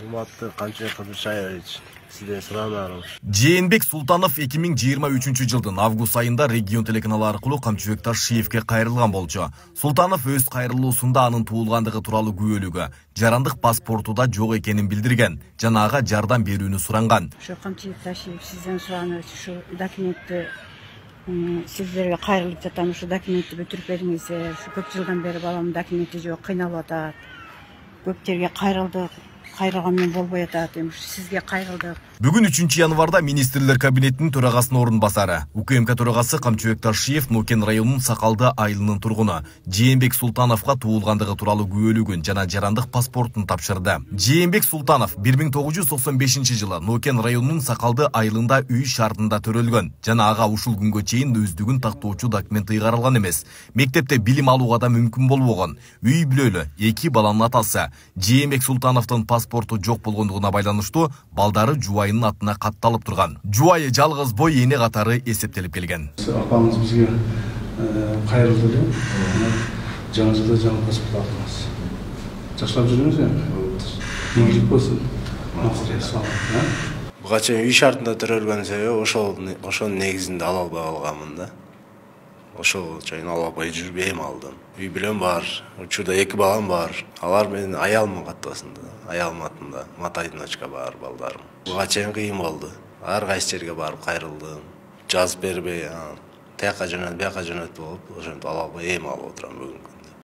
Урматтуу Камчыбек Кыдыршаевич, сизден сурамарым. Жээнбек Султанов 2023 жылдын август айында регион телеканалы аркылуу Камчыбек Ташиевке кайрылган болчу. Султанов өз кайрылуусунда анын туулгандыгы тууралуу күбөлүгү, жарандык паспортуда жок экенин билдирген, жана ага жардам берүүнү суранган. Ошо Камчыбек Ташиев сизден суранып, ушу документти сиздерге кайрылып жатам, ушу документти бүтүрүп бериңиздер. Ушу көп жылдан бери баламдын документи жок, кыйналып атат. Көптерге кайрылдык. Кайрылганмен болбой атат, эми сизге кайрылдык. Бүгүн 3 январда министрлер кабинетинин төрагасынын орун басары, УКМК төрагасы Камчыбек Ташиев Нукен районунун Сакалды айылынын тургуну Жээнбек Султановго туулгандыгы тууралуу күбөлүгүн жана жарандык паспортун тапшырды. Жээнбек Султанов 1995 жылы Нукен районунун Сакалды айылында үй шартында төрөлгөн жана ага ушул күнгө чейин өздүгүн тактоочу документ ыйгарылган эмес. Мектепте билим алууга да мүмкүн болбогон. Үй бүлөлүү 2 баланын атасы Жээнбек Султановдун паспорту жок болгондугуна байланыштуу балдары жубайынын атына катталып турган. Жубайы жалгыз бой эне катары эсептелип келген. Апаңыз бизге кайрылды эле. Жаңы жылда жаңы паспорт алдыңыз. Жакшылап жүрүңүз эми. Ийгилик болсун. Буга чейин үй шартында төрөлгөн себеби ошонун негизинде ала албай калганмын да. Ошол чейин ала албай жүрбөйм алдым. Үй бүлөм бар, учурда 2 балам бар. Алар менин аялымдын каттасында, аялым атында Матайдын бар балдарым. Буга чейин кыйын болду. Ар кайсы жерге барып кайрылдым. Жазып бербей, тияка жөнөт, бияка жөнөт болуп, ошентип ала албай эми алып отурам бүгүнкү.